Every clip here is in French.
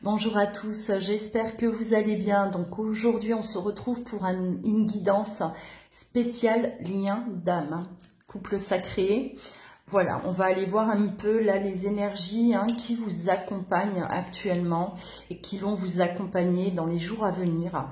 Bonjour à tous, j'espère que vous allez bien. Donc aujourd'hui on se retrouve pour une guidance spéciale lien d'âme, couple sacré. Voilà, on va aller voir un peu là les énergies qui vous accompagnent actuellement et qui vont vous accompagner dans les jours à venir.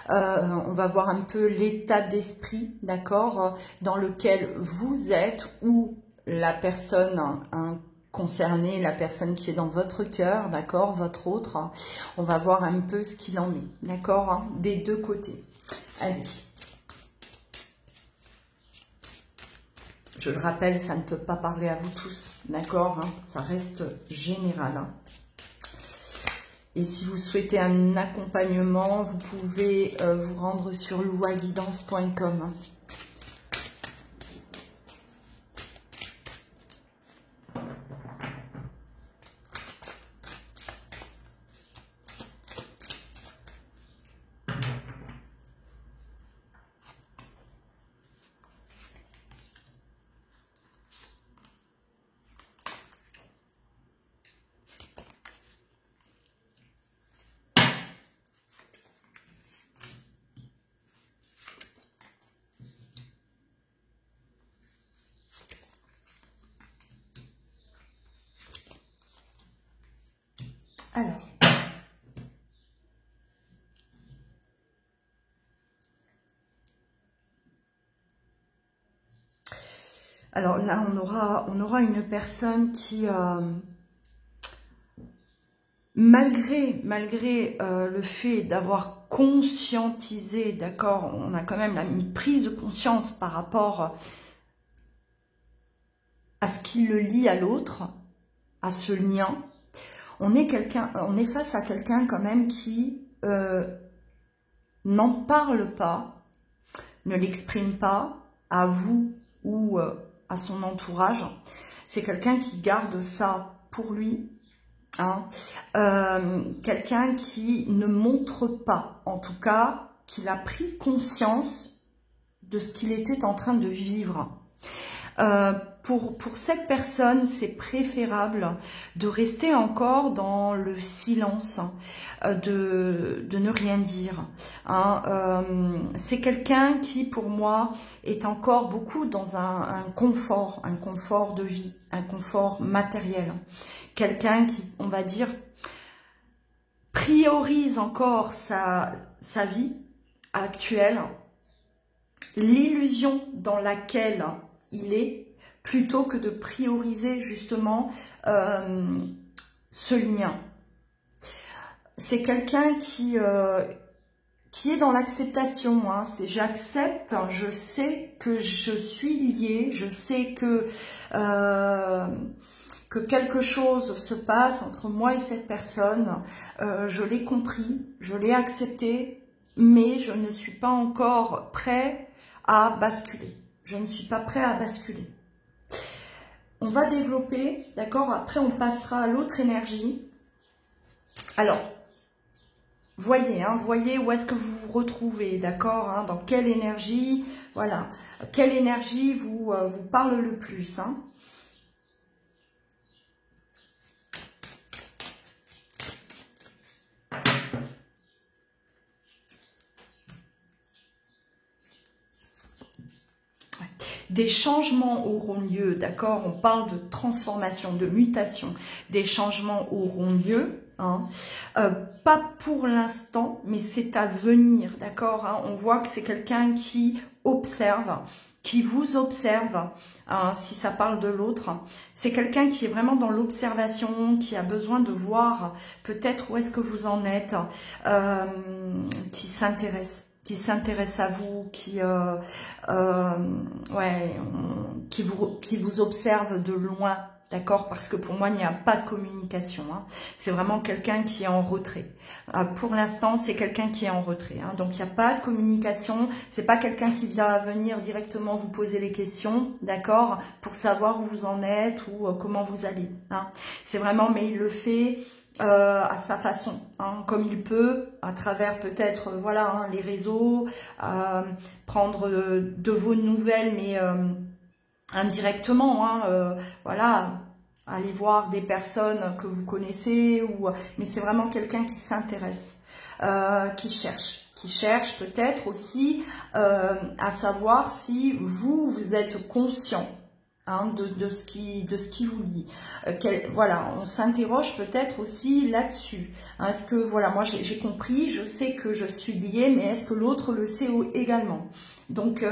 On va voir un peu l'état d'esprit, d'accord, dans lequel vous êtes ou la personne concernée, la personne qui est dans votre cœur, d'accord, votre autre. On va voir un peu ce qu'il en est, d'accord, des deux côtés. Allez. Je le rappelle, ça ne peut pas parler à vous tous, d'accord, ça reste général. Et si vous souhaitez un accompagnement, vous pouvez vous rendre sur louaguidance.com. Alors là, on aura une personne qui, malgré le fait d'avoir conscientisé, d'accord, on a quand même une prise de conscience par rapport à ce qui le lie à l'autre, à ce lien. On est face à quelqu'un quand même qui n'en parle pas, ne l'exprime pas à vous ou à son entourage. C'est quelqu'un qui garde ça pour lui, quelqu'un qui ne montre pas, en tout cas, qu'il a pris conscience de ce qu'il était en train de vivre. Pour cette personne, c'est préférable de rester encore dans le silence, de ne rien dire. C'est quelqu'un qui, pour moi, est encore beaucoup dans un confort de vie, un confort matériel. Quelqu'un qui, on va dire, priorise encore sa vie actuelle, l'illusion dans laquelle il est, plutôt que de prioriser justement ce lien. C'est quelqu'un qui est dans l'acceptation, c'est j'accepte, je sais que je suis liée, je sais que quelque chose se passe entre moi et cette personne, je l'ai compris, je l'ai accepté, mais je ne suis pas encore prêt à basculer. Je ne suis pas prêt à basculer. On va développer, d'accord? Après, on passera à l'autre énergie. Alors, voyez, voyez où est-ce que vous vous retrouvez, d'accord? Dans quelle énergie, voilà. Quelle énergie vous parle le plus, Des changements auront lieu, d'accord? On parle de transformation, de mutation. Des changements auront lieu, pas pour l'instant, mais c'est à venir, d'accord? On voit que c'est quelqu'un qui observe, qui vous observe, si ça parle de l'autre. C'est quelqu'un qui est vraiment dans l'observation, qui a besoin de voir peut-être où est-ce que vous en êtes, qui s'intéresse à vous, qui vous observe de loin, d'accord, parce que pour moi il n'y a pas de communication, c'est vraiment quelqu'un qui est en retrait. Pour l'instant c'est quelqu'un qui est en retrait, donc il n'y a pas de communication, c'est pas quelqu'un qui vient venir directement vous poser les questions, d'accord, pour savoir où vous en êtes ou comment vous allez, c'est vraiment, mais il le fait à sa façon, comme il peut, à travers peut-être voilà, les réseaux, prendre de vos nouvelles, mais indirectement, voilà, aller voir des personnes que vous connaissez, mais c'est vraiment quelqu'un qui s'intéresse, qui cherche peut-être aussi à savoir si vous êtes conscient de ce qui vous lie. Voilà, on s'interroge peut-être aussi là-dessus. Est-ce que, voilà, moi j'ai compris, je sais que je suis liée, mais est-ce que l'autre le sait également? Donc,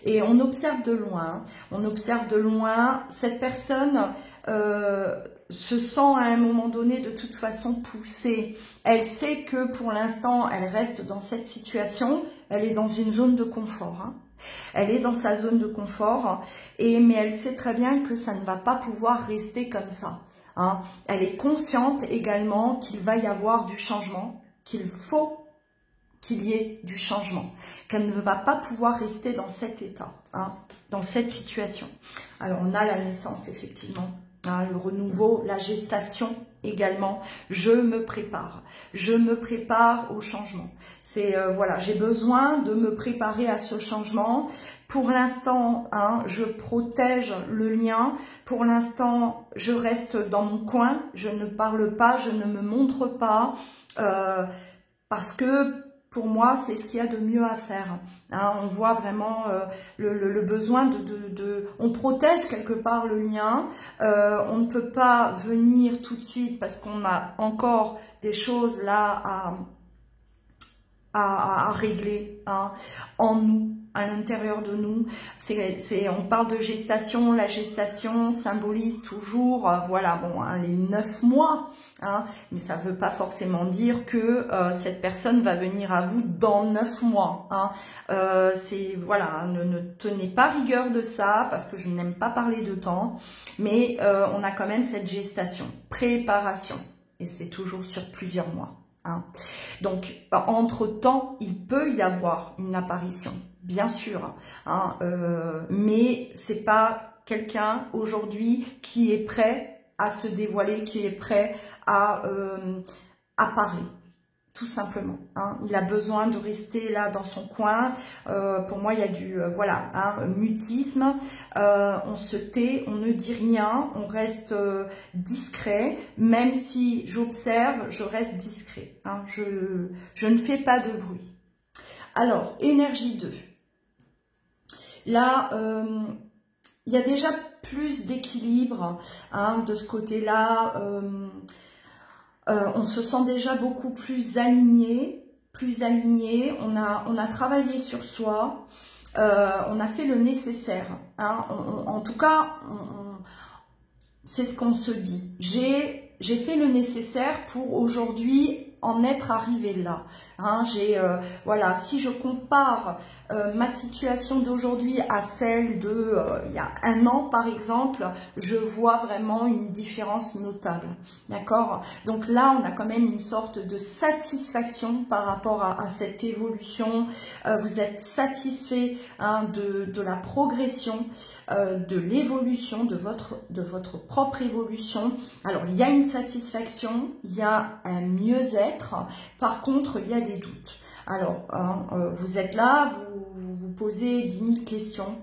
et on observe de loin, cette personne se sent à un moment donné de toute façon poussée. Elle sait que pour l'instant, elle reste dans cette situation, elle est dans une zone de confort. Elle est dans sa zone de confort, mais elle sait très bien que ça ne va pas pouvoir rester comme ça. Elle est consciente également qu'il va y avoir du changement, qu'il faut qu'il y ait du changement, qu'elle ne va pas pouvoir rester dans cet état, dans cette situation. Alors on a la naissance effectivement, le renouveau, la gestation également. Je me prépare au changement. C'est voilà, j'ai besoin de me préparer à ce changement. Pour l'instant, je protège le lien. Pour l'instant, je reste dans mon coin. Je ne parle pas, je ne me montre pas parce que pour moi, c'est ce qu'il y a de mieux à faire. On voit vraiment le besoin on protège quelque part le lien. On ne peut pas venir tout de suite parce qu'on a encore des choses là à régler en nous, à l'intérieur de nous. On parle de gestation, la gestation symbolise toujours, voilà, bon, les 9 mois, mais ça ne veut pas forcément dire que cette personne va venir à vous dans 9 mois. Voilà, ne tenez pas rigueur de ça, parce que je n'aime pas parler de temps, mais on a quand même cette gestation, préparation, et c'est toujours sur plusieurs mois. Donc, entre-temps, il peut y avoir une apparition, bien sûr, mais c'est pas quelqu'un aujourd'hui qui est prêt à se dévoiler, qui est prêt à parler, tout simplement. Il a besoin de rester là dans son coin. Pour moi, il y a du mutisme. On se tait, on ne dit rien, on reste discret. Même si j'observe, je reste discret. Je ne fais pas de bruit. Alors, énergie 2. Là, il y a déjà plus d'équilibre de ce côté-là. On se sent déjà beaucoup plus aligné. On a travaillé sur soi. On a fait le nécessaire. En tout cas, c'est ce qu'on se dit. J'ai fait le nécessaire pour aujourd'hui en être arrivé là. Voilà, si je compare ma situation d'aujourd'hui à celle de il y a 1 an par exemple, je vois vraiment une différence notable. D'accord? Donc là, on a quand même une sorte de satisfaction par rapport à cette évolution. Vous êtes satisfait de la progression, de l'évolution, de votre propre évolution. Alors, il y a une satisfaction, il y a un mieux-être. Par contre, il y a des doutes. Alors, vous êtes là, vous posez 10 000 questions.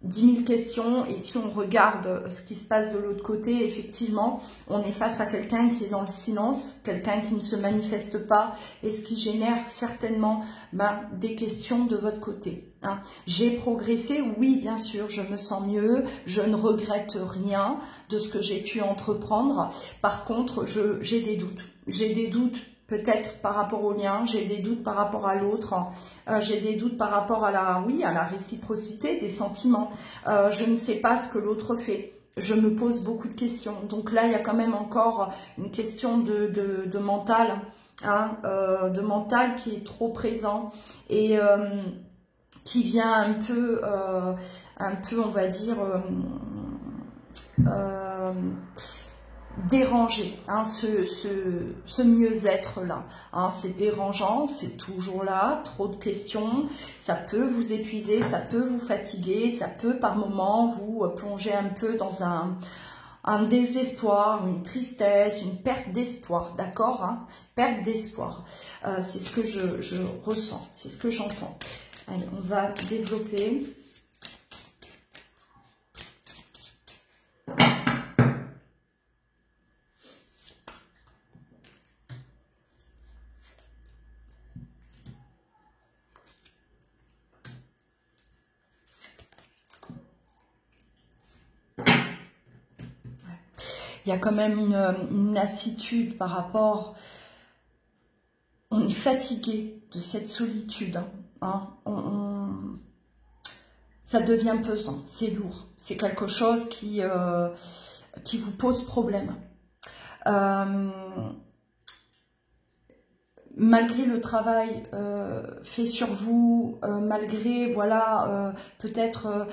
10 000 questions, et si on regarde ce qui se passe de l'autre côté, effectivement, on est face à quelqu'un qui est dans le silence, quelqu'un qui ne se manifeste pas, et ce qui génère certainement des questions de votre côté. J'ai progressé, oui, bien sûr, je me sens mieux, je ne regrette rien de ce que j'ai pu entreprendre. Par contre, j'ai des doutes. J'ai des doutes peut-être par rapport au lien, j'ai des doutes par rapport à l'autre, j'ai des doutes par rapport à la réciprocité des sentiments. Je ne sais pas ce que l'autre fait. Je me pose beaucoup de questions. Donc là, il y a quand même encore une question de mental, de mental qui est trop présent et qui vient un peu, on va dire, déranger ce mieux-être là. C'est dérangeant, c'est toujours là, trop de questions, ça peut vous épuiser, ça peut vous fatiguer, ça peut par moments vous plonger un peu dans un désespoir, une tristesse, une perte d'espoir, d'accord, perte d'espoir. C'est ce que je ressens, c'est ce que j'entends. Allez, on va développer. Il y a quand même une lassitude par rapport... On est fatigué de cette solitude. Hein. Ça devient pesant, c'est lourd. C'est quelque chose qui vous pose problème. Malgré le travail fait sur vous, malgré, voilà, peut-être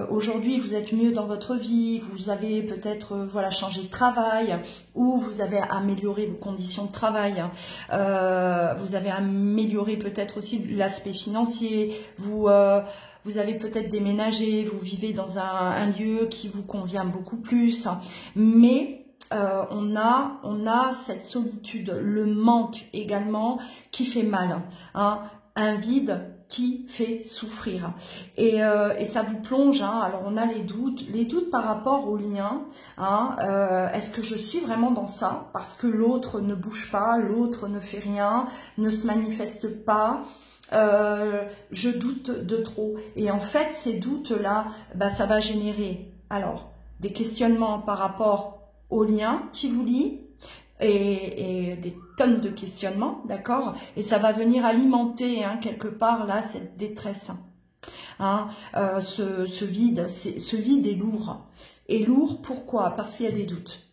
aujourd'hui vous êtes mieux dans votre vie, vous avez peut-être voilà, changé de travail, ou vous avez amélioré vos conditions de travail, vous avez amélioré peut-être aussi l'aspect financier, vous avez peut-être déménagé, vous vivez dans un lieu qui vous convient beaucoup plus, mais on a cette solitude, le manque également qui fait mal, hein, un vide qui fait souffrir. Et ça vous plonge, hein, alors on a les doutes par rapport au lien, hein, est-ce que je suis vraiment dans ça? Parce que l'autre ne bouge pas, l'autre ne fait rien, ne se manifeste pas, je doute de trop. Et en fait, ces doutes-là, bah, ça va générer alors des questionnements par rapport au lien qui vous lie et des tonnes de questionnements, d'accord? Et ça va venir alimenter hein, quelque part là cette détresse. Hein, ce vide est lourd. Et lourd, pourquoi? Parce qu'il y a des doutes.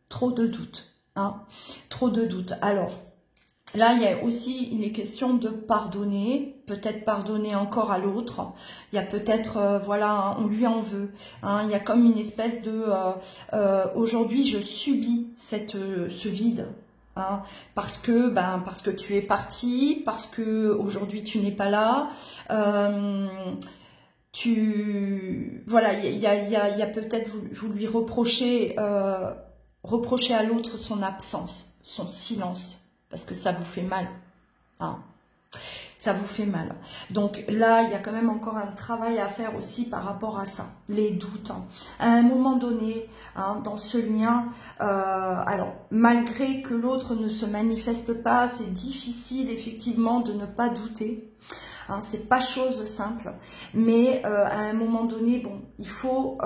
Trop de doutes. Hein, trop de doutes. Alors, là, il y a aussi une question de pardonner, peut-être pardonner encore à l'autre. Il y a peut-être, voilà, on lui en veut. Hein, il y a comme une espèce de, aujourd'hui, je subis ce vide. Hein, parce que tu es parti, parce que aujourd'hui tu n'es pas là. Voilà, il y a peut-être vous lui reprochez à l'autre son absence, son silence. Parce que ça vous fait mal. Hein. Ça vous fait mal. Donc là, il y a quand même encore un travail à faire aussi par rapport à ça. Les doutes. Hein. À un moment donné, hein, dans ce lien, alors malgré que l'autre ne se manifeste pas, c'est difficile effectivement de ne pas douter. Hein, c'est pas chose simple. Mais à un moment donné, bon, il faut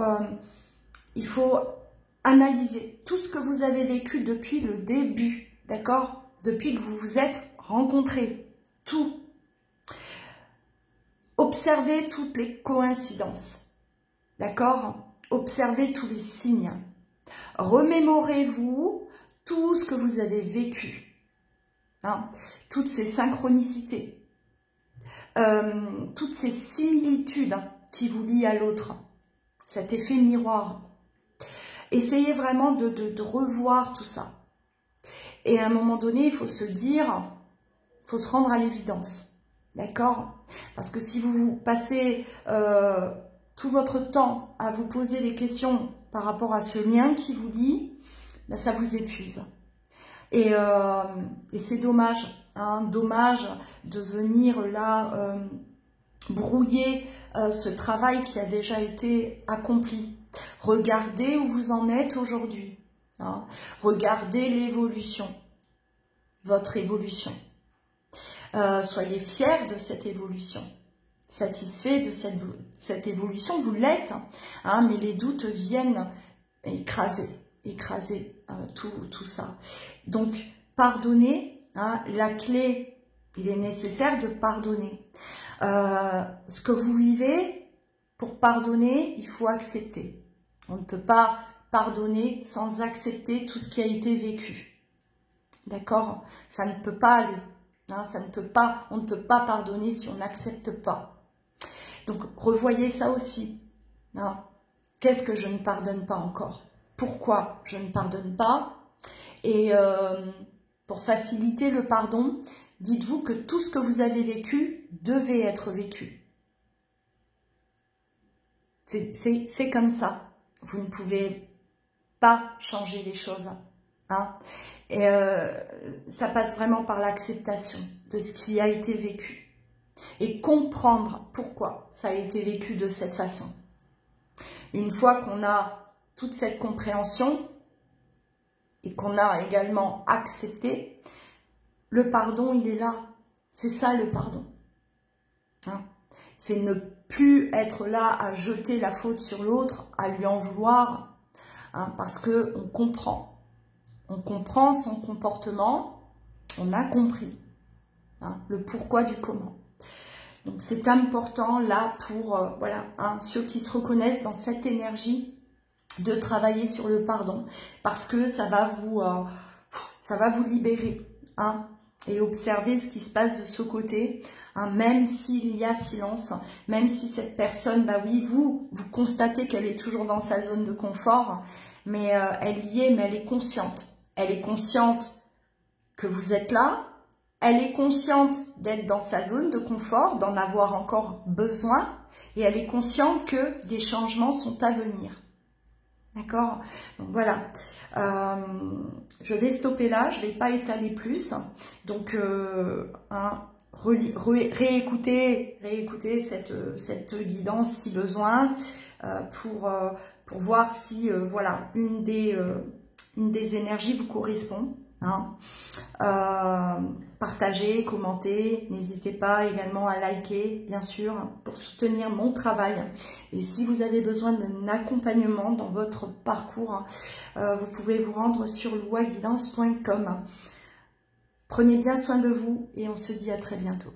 analyser tout ce que vous avez vécu depuis le début. D'accord ? Depuis que vous vous êtes rencontrés, tout. Observez toutes les coïncidences, d'accord? Observez tous les signes. Remémorez-vous tout ce que vous avez vécu, hein? Toutes ces synchronicités, toutes ces similitudes hein, qui vous lient à l'autre, cet effet miroir. Essayez vraiment de revoir tout ça. Et à un moment donné, il faut se dire, il faut se rendre à l'évidence. D'accord? Parce que si vous passez tout votre temps à vous poser des questions par rapport à ce lien qui vous lie, ben ça vous épuise. Et c'est dommage. Hein, dommage de venir là brouiller ce travail qui a déjà été accompli. Regardez où vous en êtes aujourd'hui. Hein. Regardez l'évolution, votre évolution. Soyez fiers de cette évolution, satisfait de cette évolution, vous l'êtes, hein, mais les doutes viennent écraser tout ça. Donc, pardonner, hein, la clé, il est nécessaire de pardonner. Ce que vous vivez, pour pardonner, il faut accepter. On ne peut pas pardonner sans accepter tout ce qui a été vécu. D'accord? Ça ne peut pas aller. Hein, on ne peut pas pardonner si on n'accepte pas. Donc, revoyez ça aussi. Hein. Qu'est-ce que je ne pardonne pas encore? Pourquoi je ne pardonne pas? Et pour faciliter le pardon, dites-vous que tout ce que vous avez vécu devait être vécu. C'est comme ça. Vous ne pouvez pas changer les choses. Hein. Et ça passe vraiment par l'acceptation de ce qui a été vécu. Et comprendre pourquoi ça a été vécu de cette façon. Une fois qu'on a toute cette compréhension et qu'on a également accepté, le pardon, il est là. C'est ça le pardon. Hein? C'est ne plus être là à jeter la faute sur l'autre, à lui en vouloir. hein, parce que on comprend son comportement, on a compris, hein, le pourquoi du comment. Donc c'est important là pour voilà, hein, ceux qui se reconnaissent dans cette énergie de travailler sur le pardon, parce que ça va vous libérer, hein, et observer ce qui se passe de ce côté, hein, même s'il y a silence, même si cette personne, bah oui, vous constatez qu'elle est toujours dans sa zone de confort, mais elle y est, mais elle est consciente. Elle est consciente que vous êtes là, elle est consciente d'être dans sa zone de confort, d'en avoir encore besoin, et elle est consciente que des changements sont à venir. D'accord? Donc voilà, je vais stopper là, je ne vais pas étaler plus. Donc, hein, réécouter cette guidance si besoin, pour voir si voilà, une des énergies vous correspond. Hein. Partagez, commentez, n'hésitez pas également à liker, bien sûr, pour soutenir mon travail. Et si vous avez besoin d'un accompagnement dans votre parcours, vous pouvez vous rendre sur louaguidance.com. Prenez bien soin de vous et on se dit à très bientôt.